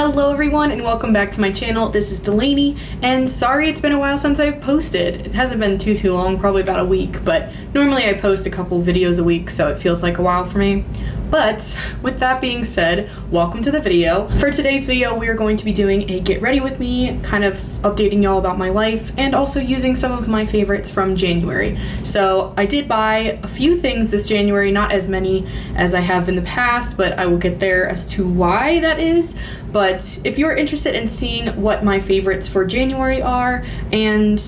Hello everyone and welcome back to my channel. This is Delaney and sorry it's been a while since I've posted. It hasn't been too long, probably about a week, but normally I post a couple videos a week so it feels like a while for me. But with that being said, welcome to the video. For today's video, we are going to be doing a get ready with me, kind of updating y'all about my life and also using some of my favorites from January. So I did buy a few things this January, not as many as I have in the past, but I will get there as to why that is. But if you're interested in seeing what my favorites for January are and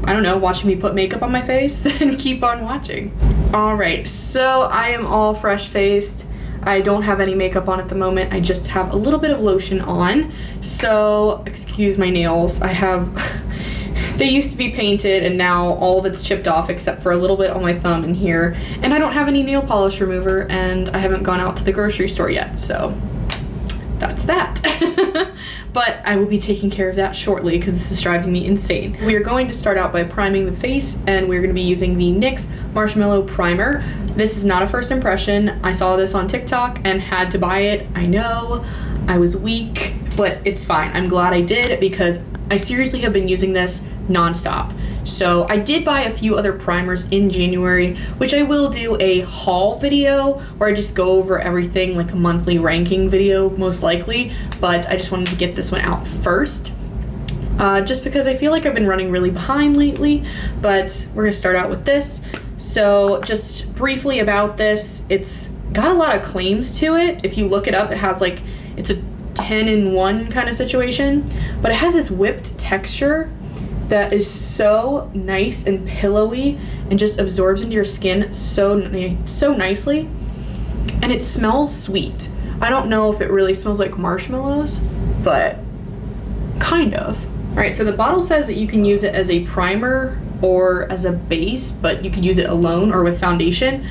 I don't know, watching me put makeup on my face, then keep on watching. Alright, so I am all fresh-faced. I don't have any makeup on at the moment. I just have a little bit of lotion on. So, excuse my nails. I have, they used to be painted and now all of it's chipped off except for a little bit on my thumb and here. And I don't have any nail polish remover and I haven't gone out to the grocery store yet, so that's that. But I will be taking care of that shortly because this is driving me insane. We are going to start out by priming the face and we're going to be using the NYX Marshmallow Primer. This is not a first impression. I saw this on TikTok and had to buy it. I know, I was weak, but it's fine. I'm glad I did because I seriously have been using this nonstop. So I did buy a few other primers in January, which I will do a haul video where I just go over everything, like a monthly ranking video most likely, but I just wanted to get this one out first. Just because I feel like I've been running really behind lately, but we're gonna start out with this. So just briefly about this, it's got a lot of claims to it. If you look it up, it has like, it's a 10-in-1 kind of situation, but it has this whipped texture that is so nice and pillowy and just absorbs into your skin so nicely, and it smells sweet. I don't know if it really smells like marshmallows, but kind of. Alright, so the bottle says that you can use it as a primer or as a base, but you could use it alone or with foundation.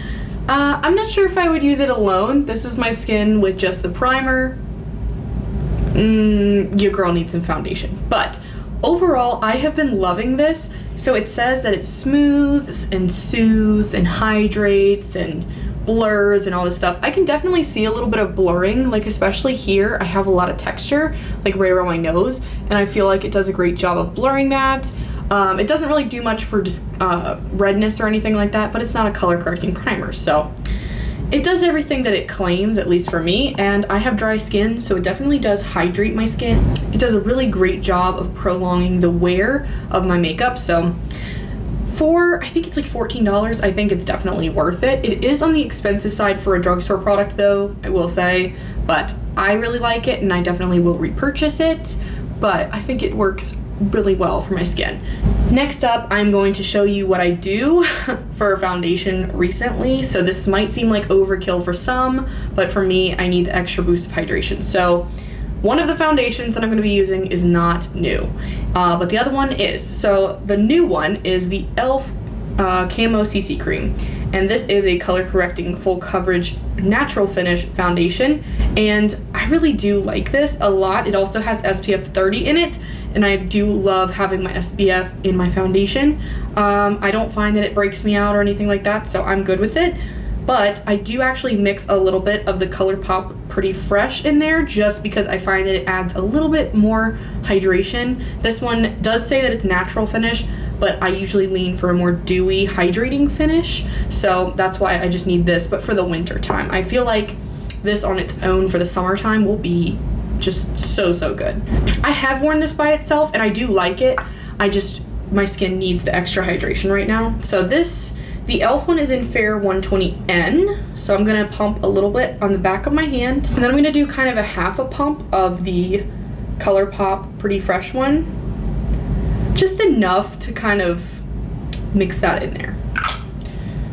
I'm not sure if I would use it alone. This is my skin with just the primer. Your girl needs some foundation, but overall, I have been loving this. So it says that it smooths and soothes and hydrates and blurs and all this stuff. I can definitely see a little bit of blurring, like especially here, I have a lot of texture, like right around my nose, and I feel like it does a great job of blurring that. It doesn't really do much for just redness or anything like that, but it's not a color correcting primer, so it does everything that it claims, at least for me, and I have dry skin, so it definitely does hydrate my skin. It does a really great job of prolonging the wear of my makeup, so for, I think it's like $14, I think it's definitely worth it. It is on the expensive side for a drugstore product though, I will say, but I really like it and I definitely will repurchase it, but I think it works really well for my skin. Next up, I'm going to show you what I do for foundation recently. So this might seem like overkill for some, but for me, I need the extra boost of hydration. So one of the foundations that I'm going to be using is not new, but the other one is. So the new one is the e.l.f. Camo CC Cream, and this is a color correcting full coverage natural finish foundation, and I really do like this a lot. It also has SPF 30 in it, and I do love having my SPF in my foundation. I don't find that it breaks me out or anything like that, so I'm good with it. But I do actually mix a little bit of the ColourPop Pretty Fresh in there just because I find that it adds a little bit more hydration. This one does say that it's natural finish, but I usually lean for a more dewy, hydrating finish. So that's why I just need this, but for the winter time. I feel like this on its own for the summertime will be just so good. I have worn this by itself and I do like it. My skin needs the extra hydration right now. So this, the e.l.f. one is in Fair 120N. So I'm gonna pump a little bit on the back of my hand. And then I'm gonna do kind of a half a pump of the ColourPop Pretty Fresh one. Just enough to kind of mix that in there.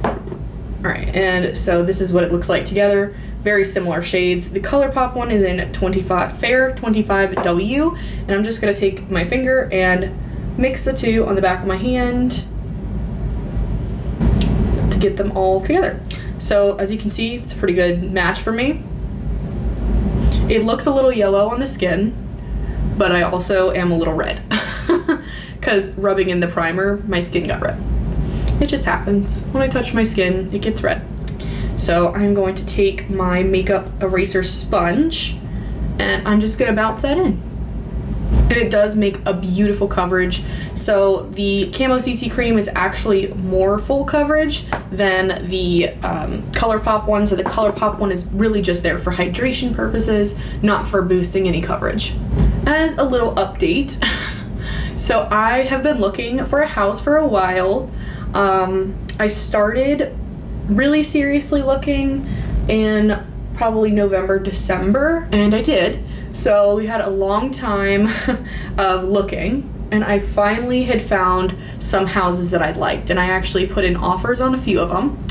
All right, and so this is what it looks like together. Very similar shades. The ColourPop one is in Fair 25W, and I'm just gonna take my finger and mix the two on the back of my hand to get them all together. So as you can see, it's a pretty good match for me. It looks a little yellow on the skin, but I also am a little red because rubbing in the primer, my skin got red. It just happens. When I touch my skin, it gets red. So I'm going to take my makeup eraser sponge and I'm just gonna bounce that in. And it does make a beautiful coverage. So the Camo CC cream is actually more full coverage than the ColourPop one. So the ColourPop one is really just there for hydration purposes, not for boosting any coverage. As a little update, so I have been looking for a house for a while. I started really seriously looking in probably November, December, and I did. So we had a long time of looking, and I finally had found some houses that I liked, and I actually put in offers on a few of them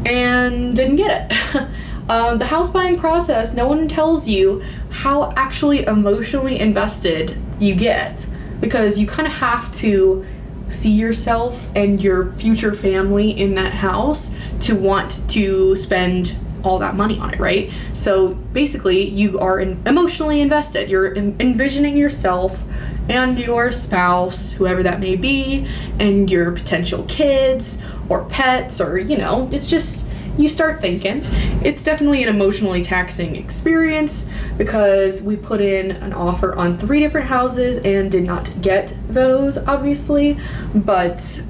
and didn't get it. The house buying process, no one tells you how actually emotionally invested you get, because you kind of have to see yourself and your future family in that house to want to spend all that money on it, right? So basically you are emotionally invested. You're envisioning yourself and your spouse, whoever that may be, and your potential kids or pets, or it's just, you start thinking. It's definitely an emotionally taxing experience, because we put in an offer on 3 different houses and did not get those, obviously, but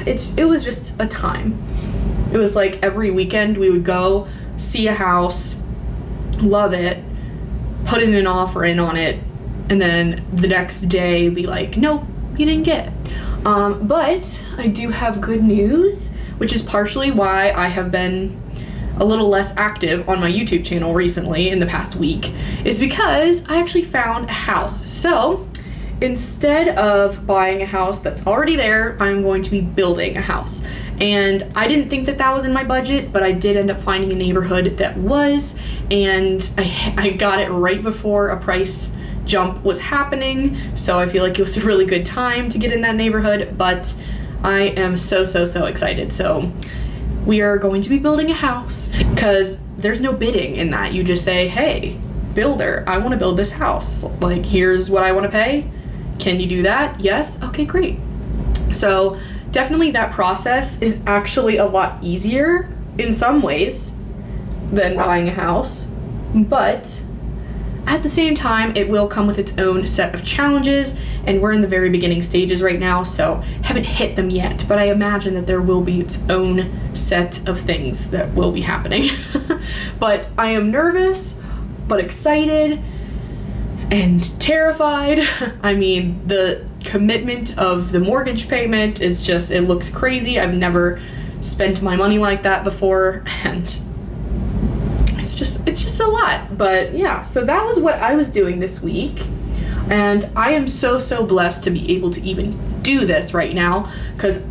it was just a time. It was like every weekend we would go see a house, love it, put in an offer in on it, and then the next day be like, nope, you didn't get it. But I do have good news, which is partially why I have been a little less active on my YouTube channel recently in the past week, is because I actually found a house. So instead of buying a house that's already there, I'm going to be building a house. And I didn't think that was in my budget, but I did end up finding a neighborhood that was, and I got it right before a price jump was happening, so I feel like it was a really good time to get in that neighborhood. But I am so excited. So we are going to be building a house, because there's no bidding in that. You just say, hey, builder, I want to build this house. Like, here's what I want to pay. Can you do that? Yes? Okay, great. So definitely that process is actually a lot easier in some ways than buying a house, but at the same time, it will come with its own set of challenges, and we're in the very beginning stages right now, so haven't hit them yet, but I imagine that there will be its own set of things that will be happening. But I am nervous, but excited and terrified. I mean, the commitment of the mortgage payment is just, it looks crazy. I've never spent my money like that before, and it's just a lot. But yeah, so that was what I was doing this week, and I am so blessed to be able to even do this right now, because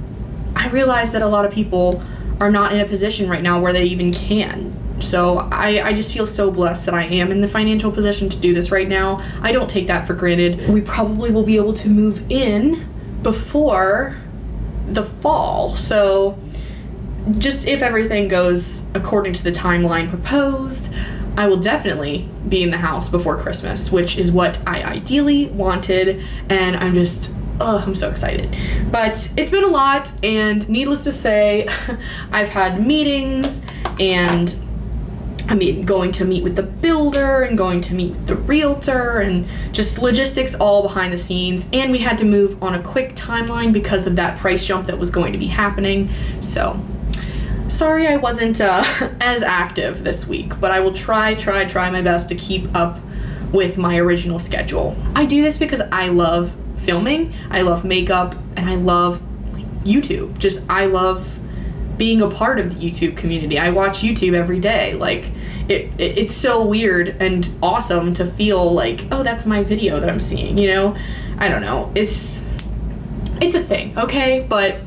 I realize that a lot of people are not in a position right now where they even can. So I just feel so blessed that I am in the financial position to do this right now. I don't take that for granted. We probably will be able to move in before the fall. So just if everything goes according to the timeline proposed, I will definitely be in the house before Christmas, which is what I ideally wanted, and I'm so excited. But it's been a lot, and needless to say, I've had meetings, and going to meet with the builder and going to meet with the realtor, and just logistics all behind the scenes. And we had to move on a quick timeline because of that price jump that was going to be happening. So sorry I wasn't as active this week, but I will try my best to keep up with my original schedule. I do this because I love filming, I love makeup, and I love YouTube. I love being a part of the YouTube community. I watch YouTube every day. Like, it's so weird and awesome to feel like, oh, that's my video that I'm seeing, I don't know. It's a thing, okay? But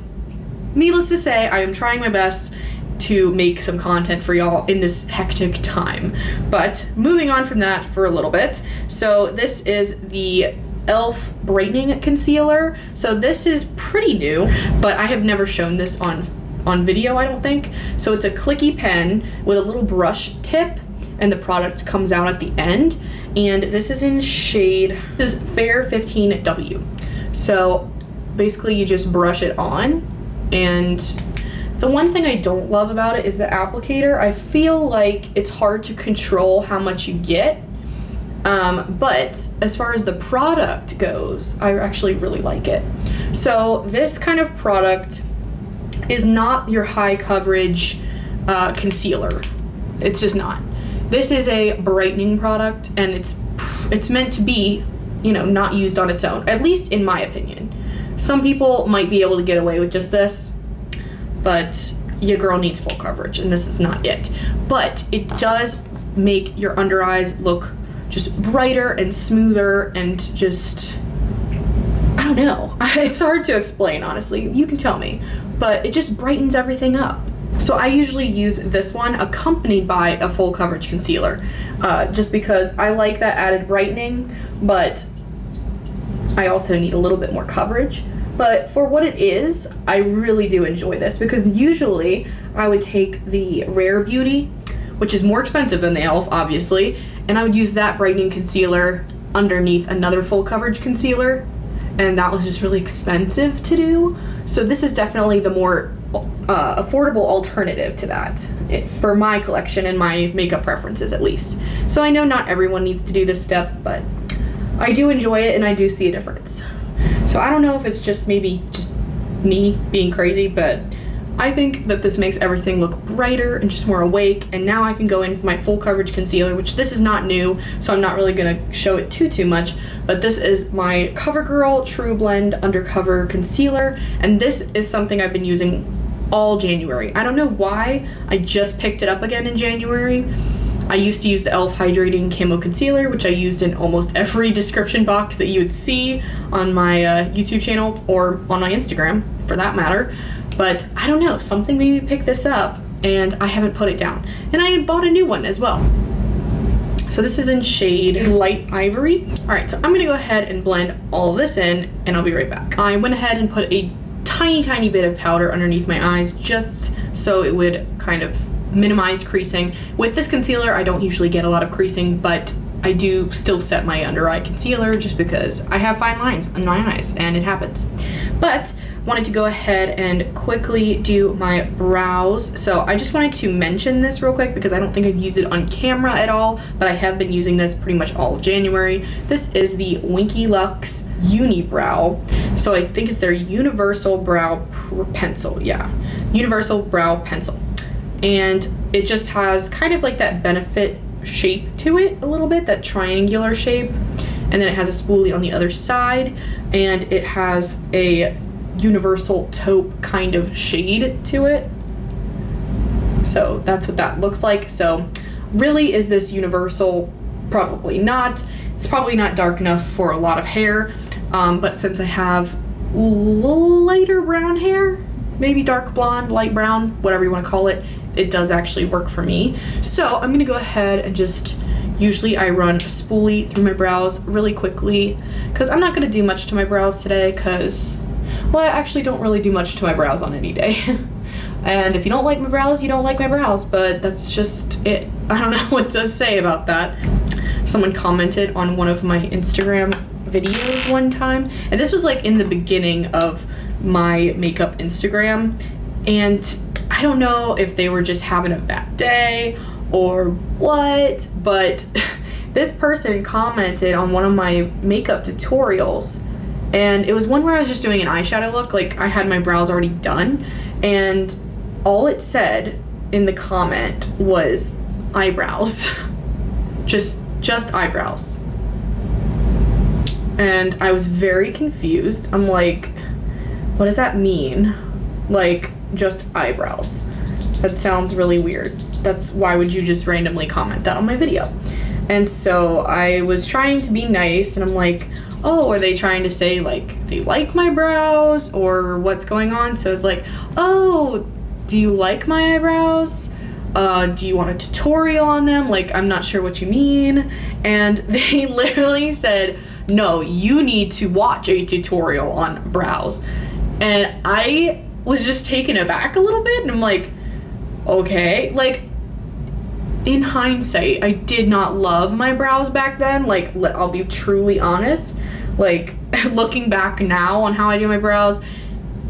needless to say, I am trying my best to make some content for y'all in this hectic time. But moving on from that for a little bit. So this is the e.l.f. brightening concealer. So this is pretty new, but I have never shown this on video, I don't think. So it's a clicky pen with a little brush tip, and the product comes out at the end. And this is in shade, this is Fair 15W. So basically you just brush it on, and the one thing I don't love about it is the applicator. I feel like it's hard to control how much you get, But as far as the product goes, I actually really like it. So this kind of product is not your high coverage concealer. It's just not. This is a brightening product, and it's meant to be, you know, not used on its own, at least in my opinion. Some people might be able to get away with just this, but your girl needs full coverage, and this is not it. But it does make your under eyes look just brighter and smoother, and just, I don't know. It's hard to explain, honestly. You can tell me, but it just brightens everything up. So I usually use this one accompanied by a full coverage concealer, just because I like that added brightening, but I also need a little bit more coverage. But for what it is, I really do enjoy this, because usually I would take the Rare Beauty, which is more expensive than the e.l.f. obviously, and I would use that brightening concealer underneath another full coverage concealer, and that was just really expensive to do. So this is definitely the more affordable alternative to that, for my collection and my makeup preferences at least. So I know not everyone needs to do this step, but I do enjoy it and I do see a difference. So I don't know if it's just maybe just me being crazy, but I think that this makes everything look brighter and just more awake. And now I can go in with my full coverage concealer, which this is not new, so I'm not really gonna show it too much, but this is my CoverGirl True Blend Undercover Concealer, and this is something I've been using all January. I don't know why, I just picked it up again in January. I used to use the e.l.f. Hydrating Camo Concealer, which I used in almost every description box that you would see on my YouTube channel, or on my Instagram, for that matter. But I don't know, something made me pick this up, and I haven't put it down. And I bought a new one as well. So this is in shade Light Ivory. All right, so I'm gonna go ahead and blend all of this in, and I'll be right back. I went ahead and put a tiny bit of powder underneath my eyes, just so it would kind of minimize creasing. With this concealer, I don't usually get a lot of creasing, but I do still set my under eye concealer just because I have fine lines on my eyes, and it happens. But wanted to go ahead and quickly do my brows. So I just wanted to mention this real quick because I don't think I've used it on camera at all, but I have been using this pretty much all of January. This is the Winky Lux Unibrow. So I think it's their Universal Brow Pencil. Yeah, Universal Brow Pencil. And it just has kind of like that Benefit shape to it a little bit, that triangular shape. And then it has a spoolie on the other side, and it has a universal taupe kind of shade to it. So that's what that looks like. So really, is this universal? Probably not. It's probably not dark enough for a lot of hair, but since I have lighter brown hair, maybe dark blonde, light brown, whatever you want to call it, it does actually work for me. So I'm gonna go ahead and just, usually I run a spoolie through my brows really quickly, because I'm not gonna do much to my brows today, because, well, I actually don't really do much to my brows on any day. And if you don't like my brows, you don't like my brows, but that's just it. I don't know what to say about that. Someone commented on one of my Instagram videos one time, and this was like in the beginning of my makeup Instagram, and I don't know if they were just having a bad day or what, but this person commented on one of my makeup tutorials, and it was one where I was just doing an eyeshadow look, like I had my brows already done, and all it said in the comment was eyebrows. just eyebrows. And I was very confused. I'm like, what does that mean? Like, just eyebrows. That sounds really weird. That's, why would you just randomly comment that on my video? And so I was trying to be nice, and I'm like, oh, are they trying to say like they like my brows or what's going on? So it's like, oh, do you like my eyebrows? Do you want a tutorial on them? Like, I'm not sure what you mean. And they literally said, no, you need to watch a tutorial on brows. And I was just taken aback a little bit, and I'm like, okay. Like, in hindsight, I did not love my brows back then. Like, I'll be truly honest. Like, looking back now on how I do my brows,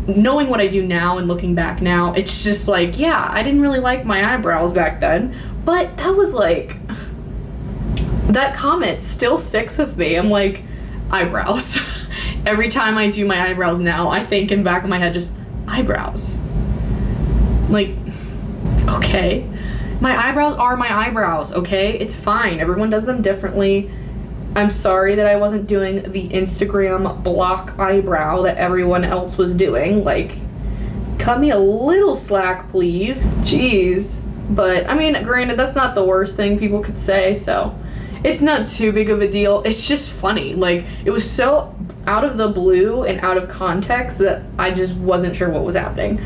knowing what I do now and looking back now, it's just like, yeah, I didn't really like my eyebrows back then. But that was like That comment still sticks with me. I'm like, eyebrows. Every time I do my eyebrows now, I think in the back of my head just, eyebrows. Like, okay. My eyebrows are my eyebrows, okay? It's fine. Everyone does them differently. I'm sorry that I wasn't doing the Instagram block eyebrow that everyone else was doing. Like, cut me a little slack, please. Jeez. But, I mean, granted, that's not the worst thing people could say, so it's not too big of a deal. It's just funny. Like, it was so out of the blue and out of context that I just wasn't sure what was happening.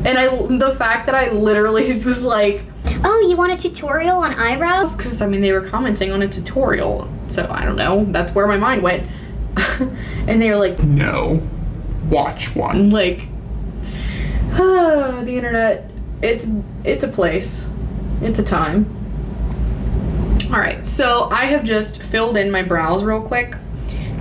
And the fact that I literally was like, oh, you want a tutorial on eyebrows? Because, I mean, they were commenting on a tutorial. So, I don't know. That's where my mind went. And they were like, no, watch one. Like, the internet, it's a place. It's a time. Alright, so I have just filled in my brows real quick.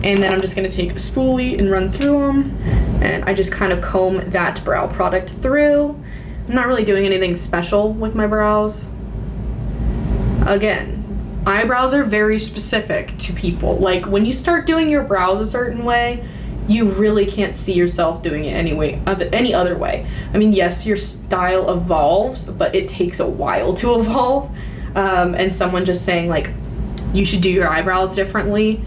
And then I'm just going to take a spoolie and run through them. And I just kind of comb that brow product through. I'm not really doing anything special with my brows. Again, eyebrows are very specific to people. Like, when you start doing your brows a certain way, you really can't see yourself doing it any other way. I mean, yes, your style evolves, but it takes a while to evolve. And someone just saying, like, you should do your eyebrows differently,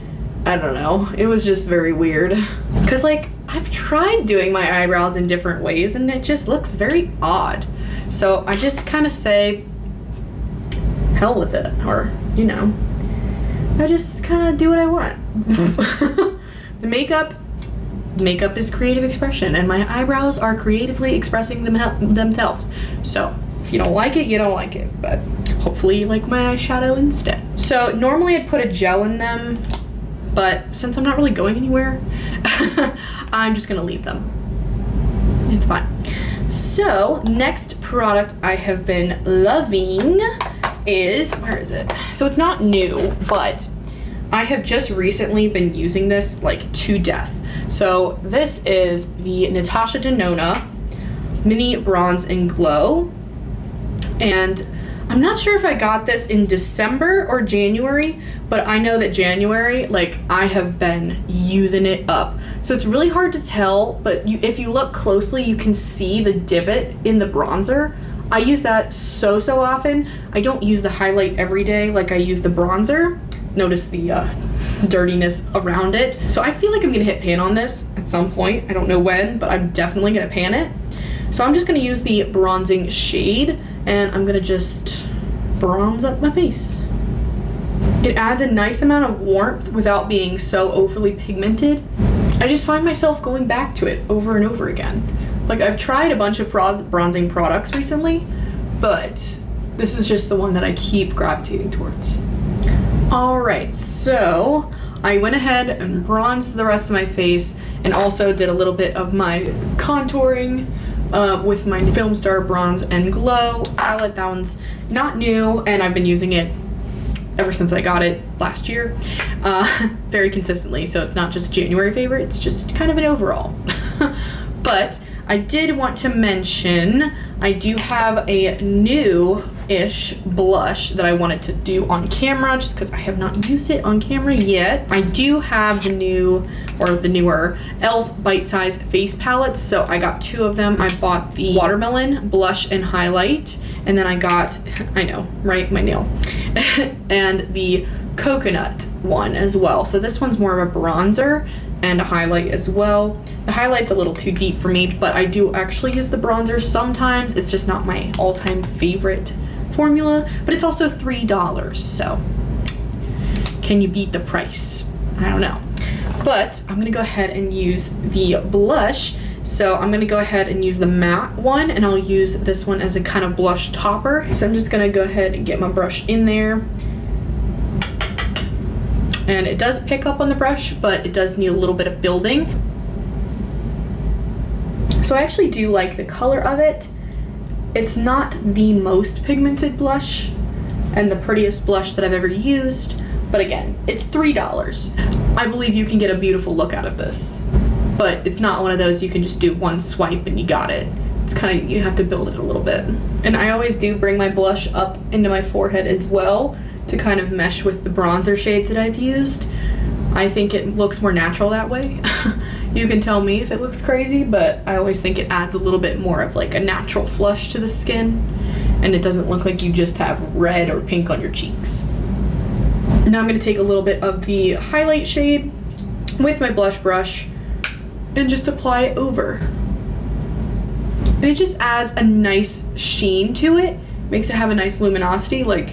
I don't know. It was just very weird. Because, like, I've tried doing my eyebrows in different ways and it just looks very odd. So I just kind of say, hell with it. Or, you know, I just kind of do what I want. The makeup is creative expression and my eyebrows are creatively expressing themselves. So if you don't like it, you don't like it. But hopefully you like my eyeshadow instead. So normally I'd put a gel in them, but since I'm not really going anywhere, I'm just gonna leave them. It's fine. So next product I have been loving is, where is it? So it's not new, but I have just recently been using this like to death. So this is the Natasha Denona Mini Bronze and Glow. And I'm not sure if I got this in December or January, but I know that January, like, I have been using it up. So it's really hard to tell, but if you look closely, you can see the divot in the bronzer. I use that so often. I don't use the highlight every day like I use the bronzer. Notice the dirtiness around it. So I feel like I'm gonna hit pan on this at some point. I don't know when, but I'm definitely gonna pan it. So I'm just gonna use the bronzing shade and I'm gonna just bronze up my face. It adds a nice amount of warmth without being so overly pigmented. I just find myself going back to it over and over again. Like, I've tried a bunch of bronzing products recently, but this is just the one that I keep gravitating towards. Alright, so I went ahead and bronzed the rest of my face and also did a little bit of my contouring with my Filmstar Bronze and Glow palette. That one's not new and I've been using it ever since I got it last year, very consistently. So it's not just a January favorite, it's just kind of an overall. But I did want to mention, I do have a new-ish blush that I wanted to do on camera just because I have not used it on camera yet. I do have the new, or the newer, e.l.f. Bite Size Face Palettes, so I got 2 of them. I bought the Watermelon Blush and Highlight, and then I got, I know, right, my nail, and the Coconut one as well. So this one's more of a bronzer and a highlight as well. The highlight's a little too deep for me, but I do actually use the bronzer sometimes. It's just not my all-time favorite formula, but it's also $3, so can you beat the price? I don't know. But I'm gonna go ahead and use the blush. So I'm gonna go ahead and use the matte one, and I'll use this one as a kind of blush topper. So I'm just gonna go ahead and get my brush in there. And it does pick up on the brush, but it does need a little bit of building. So I actually do like the color of it. It's not the most pigmented blush and the prettiest blush that I've ever used, but again, it's $3. I believe you can get a beautiful look out of this, but it's not one of those you can just do one swipe and you got it. It's kind of, you have to build it a little bit. And I always do bring my blush up into my forehead as well, to kind of mesh with the bronzer shades that I've used. I think it looks more natural that way. You can tell me if it looks crazy, but I always think it adds a little bit more of like a natural flush to the skin, and it doesn't look like you just have red or pink on your cheeks. Now I'm going to take a little bit of the highlight shade with my blush brush and just apply it over. And it just adds a nice sheen to it, makes it have a nice luminosity. Like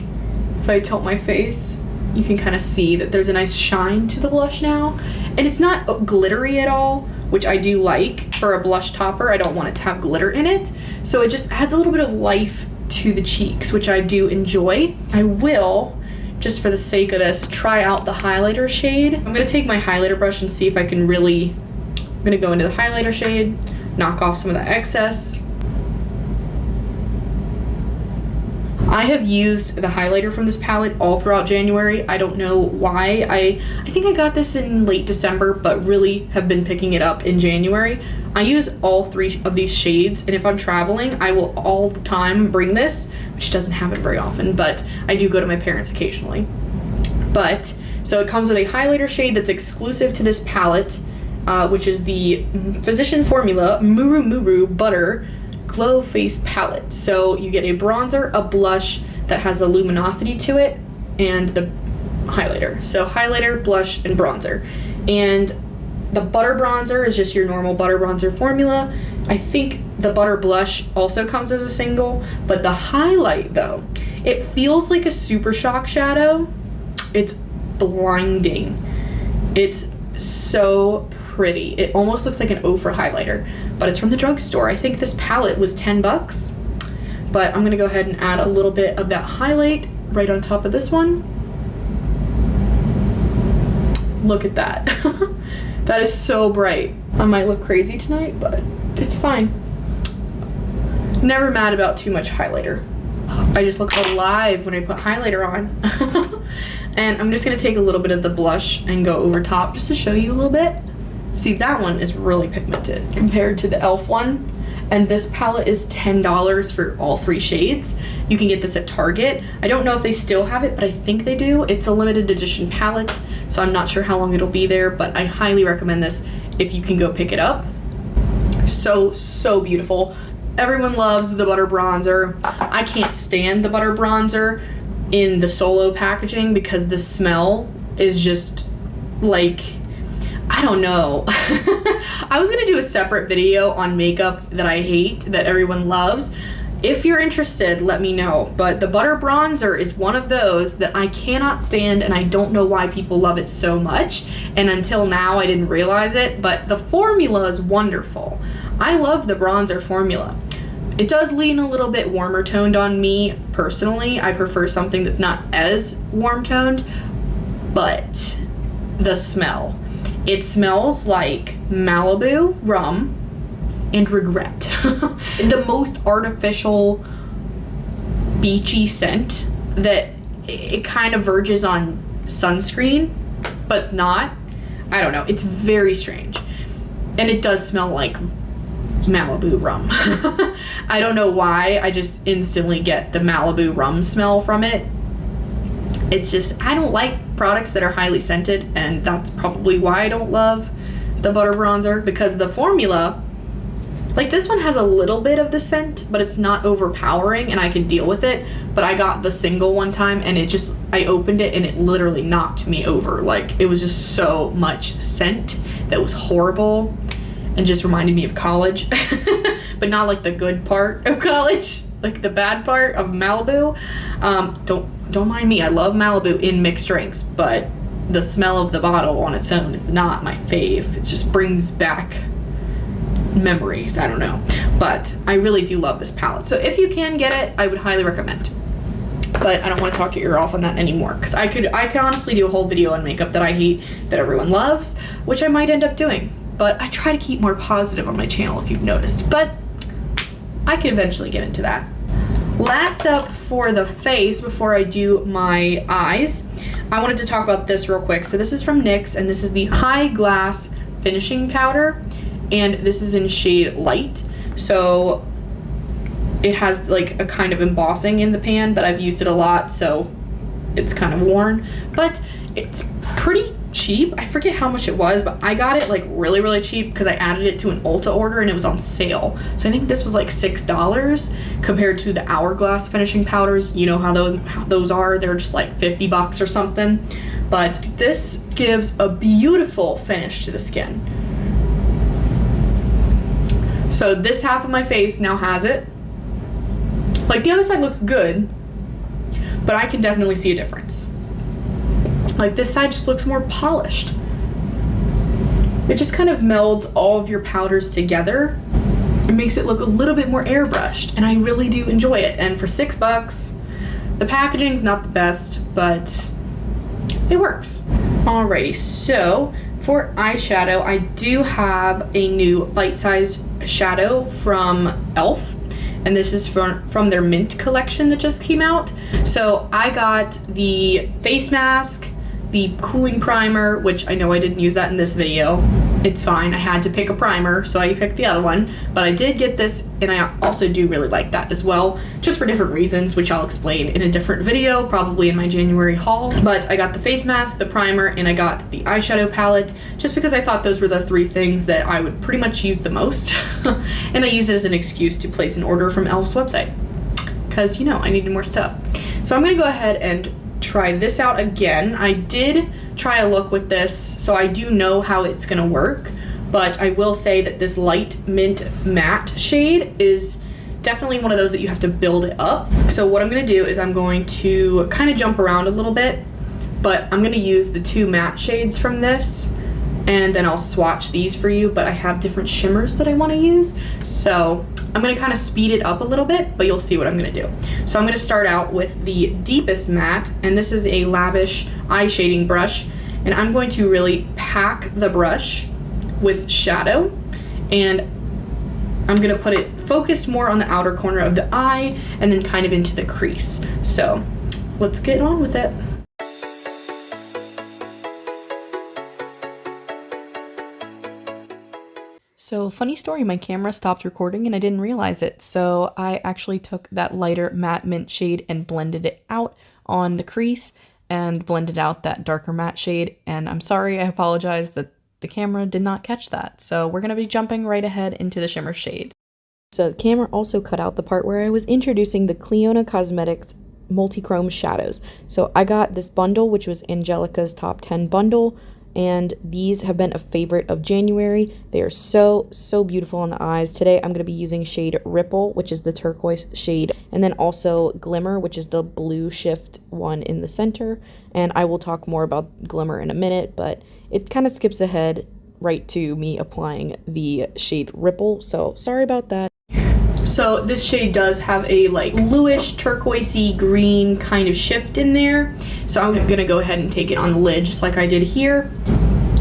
if I tilt my face, you can kind of see that there's a nice shine to the blush now. And it's not glittery at all, which I do like for a blush topper. I don't want it to have glitter in it. So it just adds a little bit of life to the cheeks, which I do enjoy. I will, just for the sake of this, try out the highlighter shade. I'm gonna take my highlighter brush and see if I can really, I'm gonna go into the highlighter shade, knock off some of the excess. I have used the highlighter from this palette all throughout January. I don't know why. I think I got this in late December, but really have been picking it up in January. I use all 3 of these shades, and if I'm traveling, I will all the time bring this, which doesn't happen very often, but I do go to my parents occasionally. But, so it comes with a highlighter shade that's exclusive to this palette, which is the Physicians Formula Muru Muru Butter Glow Face Palette. So you get a bronzer, a blush that has a luminosity to it, and the highlighter. So highlighter, blush, and bronzer. And the butter bronzer is just your normal butter bronzer formula. I think the butter blush also comes as a single, but the highlight though, it feels like a Super Shock shadow. It's blinding. It's so pretty. It almost looks like an Ofra highlighter, but it's from the drugstore. I think this palette was 10 bucks, but I'm gonna go ahead and add a little bit of that highlight right on top of this one. Look at that. That is so bright. I might look crazy tonight, but it's fine. Never mad about too much highlighter. I just look alive when I put highlighter on. And I'm just gonna take a little bit of the blush and go over top just to show you a little bit. See, that one is really pigmented compared to the e.l.f. one. And this palette is $10 for all 3 shades. You can get this at Target. I don't know if they still have it, but I think they do. It's a limited edition palette, so I'm not sure how long it'll be there, but I highly recommend this if you can go pick it up. So, so beautiful. Everyone loves the butter bronzer. I can't stand the butter bronzer in the solo packaging because the smell is just like, I don't know. I was gonna do a separate video on makeup that I hate that everyone loves. If you're interested, let me know. But the butter bronzer is one of those that I cannot stand, and I don't know why people love it so much. And until now, I didn't realize it, but the formula is wonderful. I love the bronzer formula. It does lean a little bit warmer toned on me personally. I prefer something that's not as warm toned, but the smell. It smells like Malibu rum and regret. The most artificial beachy scent that it kind of verges on sunscreen, but not. I don't know. It's very strange. And it does smell like Malibu rum. I don't know why. I just instantly get the Malibu rum smell from it. It's just, I don't like products that are highly scented, and that's probably why I don't love the butter bronzer, because the formula, like this one has a little bit of the scent, but it's not overpowering and I can deal with it. But I got the single one time and it just, I opened it and it literally knocked me over. Like it was just so much scent that was horrible and just reminded me of college, but not like the good part of college, like the bad part of Malibu. Don't mind me, I love Malibu in mixed drinks, but the smell of the bottle on its own is not my fave. It just brings back memories, I don't know. But I really do love this palette. So if you can get it, I would highly recommend. But I don't want to talk your ear off on that anymore, because I could honestly do a whole video on makeup that I hate that everyone loves, which I might end up doing. But I try to keep more positive on my channel if you've noticed, but I can eventually get into that. Last up for the face, before I do my eyes, I wanted to talk about this real quick. So this is from NYX, and this is the High Glass Finishing Powder, and this is in shade Light. So it has like a kind of embossing in the pan, but I've used it a lot, so it's kind of worn, but it's pretty cheap. I forget how much it was, but I got it like really, really cheap because I added it to an Ulta order and it was on sale. So I think this was like $6 compared to the Hourglass finishing powders. You know how those are. They're just like 50 bucks or something. But this gives a beautiful finish to the skin. So this half of my face now has it. Like the other side looks good, but I can definitely see a difference. Like this side just looks more polished. It just kind of melds all of your powders together. It makes it look a little bit more airbrushed, and I really do enjoy it. And for $6, the packaging's not the best, but it works. Alrighty, so for eyeshadow, I do have a new bite-sized shadow from e.l.f. and this is from their Mint collection that just came out. So I got the face mask, the cooling primer, which I know I didn't use that in this video. It's fine, I had to pick a primer, so I picked the other one. But I did get this, and I also do really like that as well, just for different reasons, which I'll explain in a different video, probably in my January haul. But I got the face mask, the primer, and I got the eyeshadow palette, just because I thought those were the 3 things that I would pretty much use the most. And I used it as an excuse to place an order from e.l.f.'s website, because, you know, I needed more stuff. So I'm gonna go ahead and try this out again. I did try a look with this, so I do know how it's gonna work, but I will say that this light mint matte shade is definitely one of those that you have to build it up. So what I'm gonna do is I'm going to kind of jump around a little bit, but I'm gonna use the 2 matte shades from this, and then I'll swatch these for you, but I have different shimmers that I wanna use, so I'm gonna kind of speed it up a little bit, but you'll see what I'm gonna do. So I'm gonna start out with the deepest matte, and this is a Lavish eye shading brush, and I'm going to really pack the brush with shadow, and I'm gonna put it focused more on the outer corner of the eye and then kind of into the crease. So let's get on with it. So funny story, my camera stopped recording and I didn't realize it. So I actually took that lighter matte mint shade and blended it out on the crease and blended out that darker matte shade. And I'm sorry, I apologize that the camera did not catch that. So we're gonna be jumping right ahead into the shimmer shades. So the camera also cut out the part where I was introducing the Clionadh Cosmetics multi-chrome shadows. So I got this bundle, which was Angelica's top 10 bundle, and these have been a favorite of January. They are so beautiful on the eyes. Today I'm going to be using shade Ripple, which is the turquoise shade, and then also Glimmer, which is the blue shift one in the center. And I will talk more about Glimmer in a minute, but it kind of skips ahead right to me applying the shade Ripple, so sorry about that. So this shade does have a like bluish turquoisey green kind of shift in there. So I'm gonna go ahead and take it on the lid just like I did here.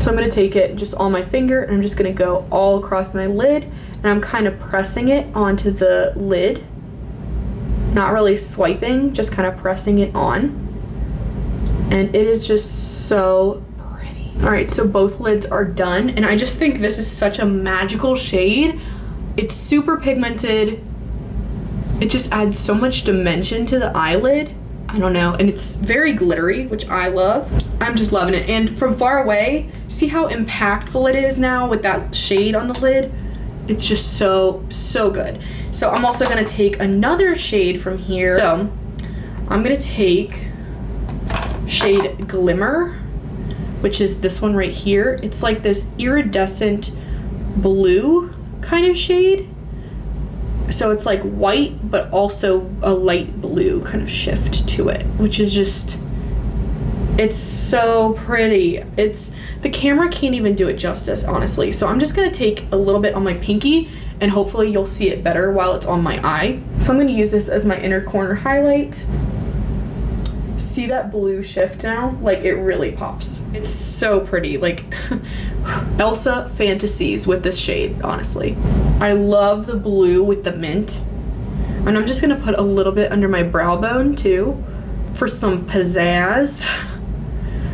So I'm gonna take it just on my finger and I'm just gonna go all across my lid, and I'm kind of pressing it onto the lid. Not really swiping, just kind of pressing it on. And it is just so pretty. All right, so both lids are done, and I just think this is such a magical shade. It's super pigmented. It just adds so much dimension to the eyelid. I don't know, and it's very glittery, which I love. I'm just loving it. And from far away, see how impactful it is now with that shade on the lid? It's just so good. So I'm also gonna take another shade from here. So I'm gonna take shade Glimmer, which is this one right here. It's like this iridescent blue kind of shade. So it's like white, but also a light blue kind of shift to it, which is just, it's so pretty. The camera can't even do it justice, honestly. So I'm just gonna take a little bit on my pinky and hopefully you'll see it better while it's on my eye. So I'm gonna use this as my inner corner highlight. See that blue shift now? Like, it really pops. It's so pretty. Like, Elsa fantasies with this shade, honestly. I love the blue with the mint. And I'm just gonna put a little bit under my brow bone too for some pizzazz.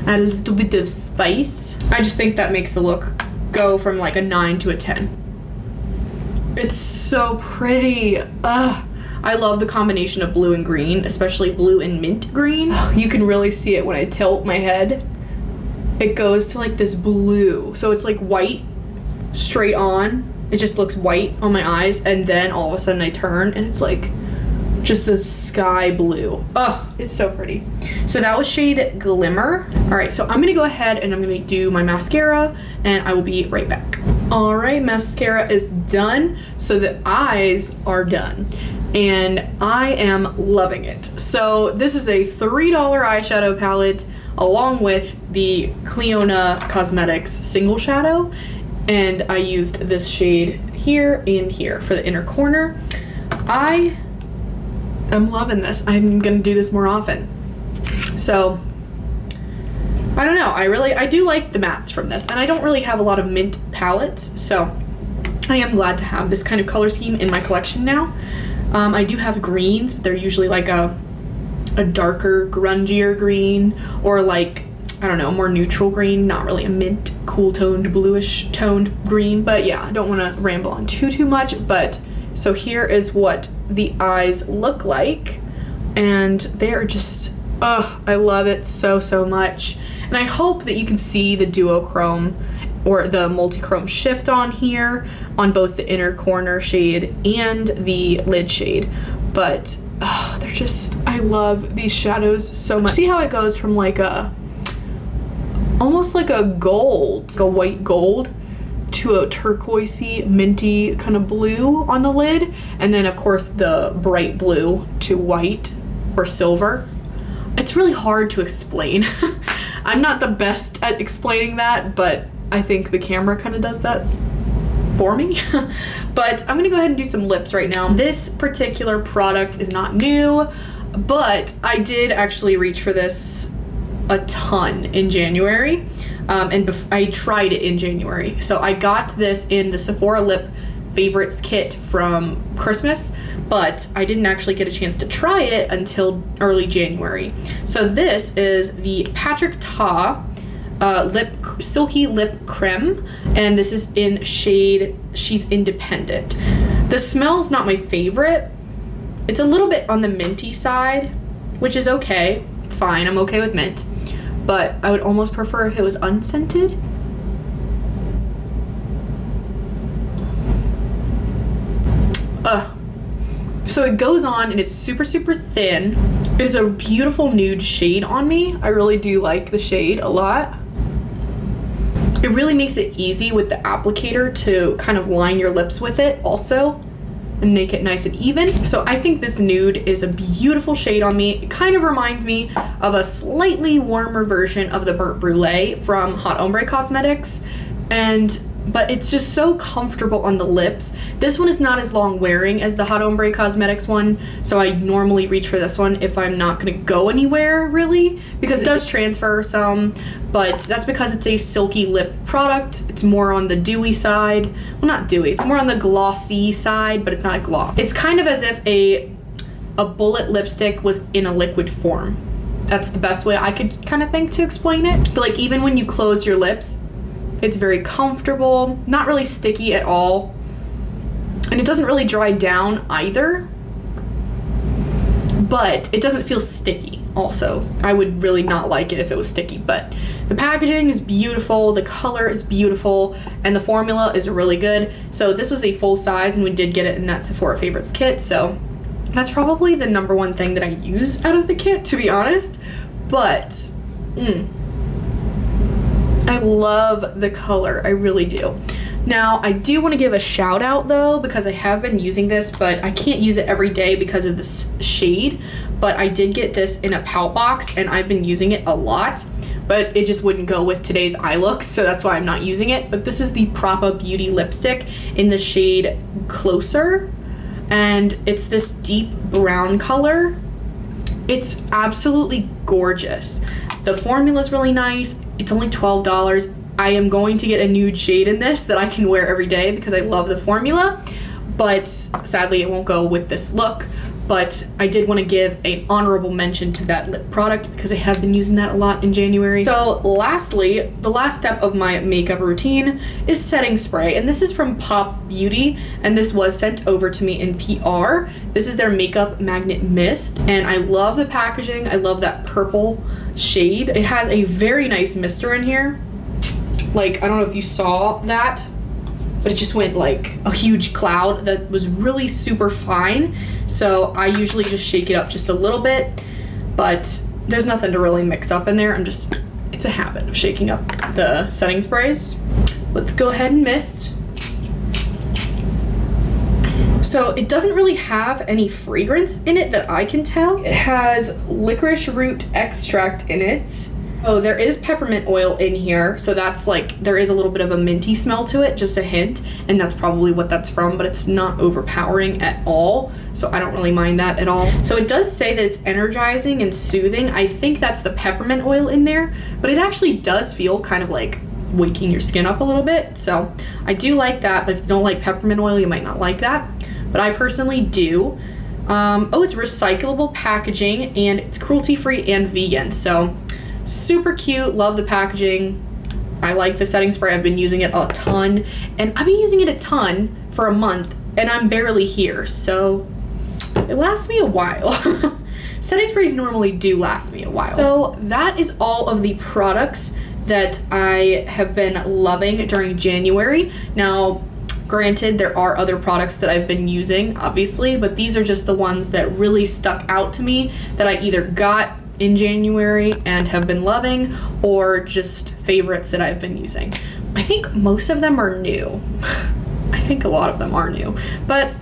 Add a little bit of spice. I just think that makes the look go from like a 9 to a 10. It's so pretty. I love the combination of blue and green, especially blue and mint green. You can really see it when I tilt my head. It goes to like this blue. So it's like white straight on. It just looks white on my eyes, and then all of a sudden I turn and it's like just this sky blue. Oh, it's so pretty. So that was shade Glimmer. All right, so I'm gonna go ahead and I'm gonna do my mascara, and I will be right back. All right, mascara is done. So the eyes are done, and I am loving it. So this is a $3 eyeshadow palette along with the Clionadh Cosmetics single shadow, and I used this shade here and here for the inner corner. I'm loving this. I'm gonna do this more often. So, I don't know. I do like the mattes from this, and I don't really have a lot of mint palettes, so I am glad to have this kind of color scheme in my collection now. I do have greens, but they're usually like a darker, grungier green, or like, I don't know, more neutral green, not really a mint, cool toned, bluish toned green. But yeah, I don't want to ramble on too much, but so here is what the eyes look like, and they are just, I love it so much. And I hope that you can see the duochrome or the multi-chrome shift on here on both the inner corner shade and the lid shade. But they're just, I love these shadows so much. See how it goes from like almost like a gold, like a white gold, to a turquoisey, minty kind of blue on the lid, and then of course the bright blue to white or silver. It's really hard to explain. I'm not the best at explaining that, but I think the camera kind of does that for me. But I'm gonna go ahead and do some lips right now. This particular product is not new, but I did actually reach for this a ton in January. And I tried it in January. So I got this in the Sephora Lip Favorites kit from Christmas, but I didn't actually get a chance to try it until early January. So this is the Patrick Ta Silky Lip Creme, and this is in shade She's Independent. The smell's not my favorite. It's a little bit on the minty side, which is okay. It's fine, I'm okay with mint. But I would almost prefer if it was unscented. So it goes on and it's super thin. It is a beautiful nude shade on me. I really do like the shade a lot. It really makes it easy with the applicator to kind of line your lips with it also and make it nice and even. So I think this nude is a beautiful shade on me. It kind of reminds me of a slightly warmer version of the Burnt Brulee from Hot Ombre Cosmetics, but it's just so comfortable on the lips. This one is not as long wearing as the Hot Ombre Cosmetics one, so I normally reach for this one if I'm not gonna go anywhere really, because it does transfer some, but that's because it's a silky lip product. It's more on the dewy side. Well, not dewy, it's more on the glossy side, but it's not a gloss. It's kind of as if a bullet lipstick was in a liquid form. That's the best way I could kind of think to explain it. But like even when you close your lips, it's very comfortable, not really sticky at all, and it doesn't really dry down either, but it doesn't feel sticky also. I would really not like it if it was sticky, but the packaging is beautiful, the color is beautiful, and the formula is really good. So this was a full size, and we did get it in that Sephora Favorites kit, so that's probably the #1 thing that I use out of the kit, to be honest. But I love the color, I really do. Now, I do want to give a shout out though, because I have been using this, but I can't use it every day because of this shade. But I did get this in a pout box, and I've been using it a lot, but it just wouldn't go with today's eye looks, so that's why I'm not using it. But this is the Propa Beauty lipstick in the shade Closer, and it's this deep brown color. It's absolutely gorgeous. The formula is really nice. It's only $12. I am going to get a nude shade in this that I can wear every day because I love the formula, but sadly it won't go with this look. but I did want to give an honorable mention to that lip product because I have been using that a lot in January. So lastly, the last step of my makeup routine is setting spray, and this is from Pop Beauty, and this was sent over to me in PR. This is their Makeup Magnet Mist, and I love the packaging. I love that purple shade. It has a very nice mister in here. Like, I don't know if you saw that, but it just went like a huge cloud that was really super fine. So I usually just shake it up just a little bit, but there's nothing to really mix up in there. It's a habit of shaking up the setting sprays. Let's go ahead and mist. So it doesn't really have any fragrance in it that I can tell. It has licorice root extract in it. Oh, there is peppermint oil in here, so that's like, there is a little bit of a minty smell to it, just a hint, and that's probably what that's from, but it's not overpowering at all, so I don't really mind that at all. So it does say that it's energizing and soothing. I think that's the peppermint oil in there, but it actually does feel kind of like waking your skin up a little bit, so I do like that, but if you don't like peppermint oil, you might not like that, but I personally do. Oh, it's recyclable packaging, and it's cruelty-free and vegan, so super cute. Love the packaging. I like the setting spray. I've been using it a ton, and I've been using it a ton for a month, and I'm barely here, so it lasts me a while. Setting sprays normally do last me a while. So that is all of the products that I have been loving during January. Now, granted, there are other products that I've been using, obviously, but these are just the ones that really stuck out to me that I either got in January and have been loving, or just favorites that I've been using. I think most of them are new. I think a lot of them are new, but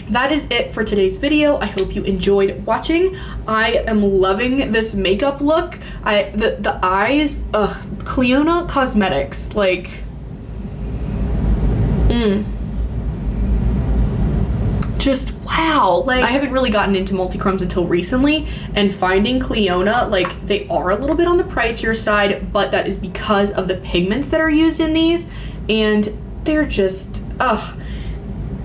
that is it for today's video. I hope you enjoyed watching. I am loving this makeup look. The eyes, Cleona Cosmetics, like, just wow. Like, I haven't really gotten into multi-chromes until recently, and finding Cleona, like, they are a little bit on the pricier side, but that is because of the pigments that are used in these, and they're just,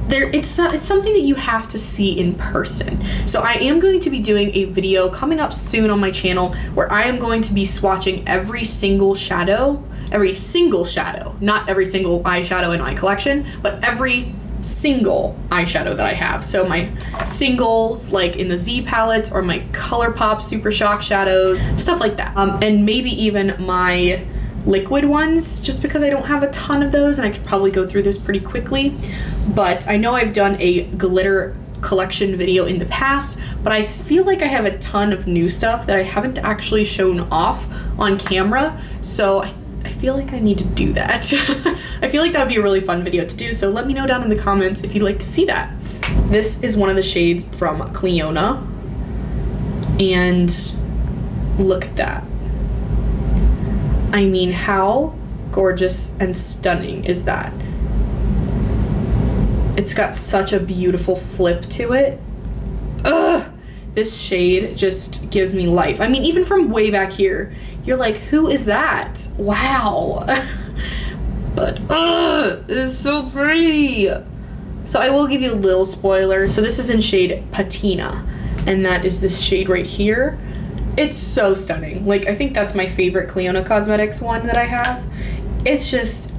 it's something that you have to see in person. So I am going to be doing a video coming up soon on my channel where I am going to be swatching every single shadow, not every single eyeshadow in my collection, but every single eyeshadow that I have. So my singles, like in the Z palettes, or my ColourPop Super Shock shadows, stuff like that. And maybe even my liquid ones, just because I don't have a ton of those and I could probably go through those pretty quickly. But I know I've done a glitter collection video in the past, but I feel like I have a ton of new stuff that I haven't actually shown off on camera, so I feel like I need to do that. I feel like that would be a really fun video to do, so let me know down in the comments if you'd like to see that. This is one of the shades from Cleona, and look at that. I mean, how gorgeous and stunning is that? It's got such a beautiful flip to it. Ugh! This shade just gives me life. I mean, even from way back here, you're like, who is that? Wow. But, it's so pretty. So I will give you a little spoiler. So this is in shade Patina, and that is this shade right here. It's so stunning. Like, I think that's my favorite Cleona Cosmetics one that I have. It's just,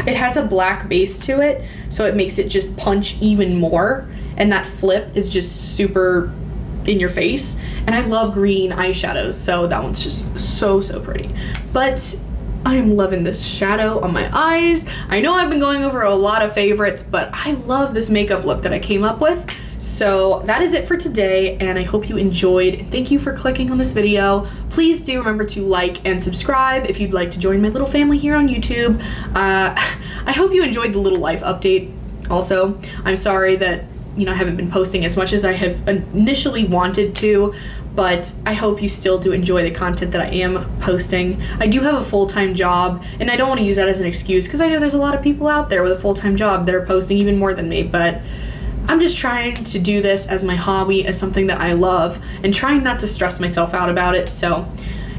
it has a black base to it, so it makes it just punch even more, and that flip is just super in your face. And I love green eyeshadows, so that one's just so pretty. But I'm loving this shadow on my eyes. I know I've been going over a lot of favorites, but I love this makeup look that I came up with. So that is it for today, and I hope you enjoyed. Thank you for clicking on this video. Please do remember to like and subscribe if you'd like to join my little family here on YouTube. I hope you enjoyed the little life update also. I'm sorry that, you know, I haven't been posting as much as I have initially wanted to, but I hope you still do enjoy the content that I am posting. I do have a full-time job, and I don't want to use that as an excuse, because I know there's a lot of people out there with a full-time job that are posting even more than me, but I'm just trying to do this as my hobby, as something that I love, and trying not to stress myself out about it. So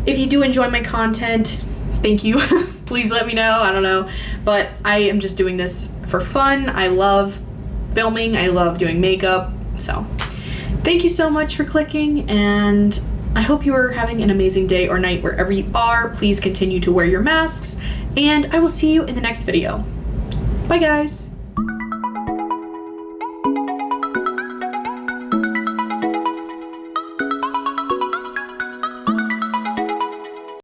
if you do enjoy my content, thank you. Please let me know. I don't know, but I am just doing this for fun. I love filming. I love doing makeup. So Thank you so much for clicking, and I hope you are having an amazing day or night wherever you are. Please continue to wear your masks, and I will see you in the next video. Bye, guys.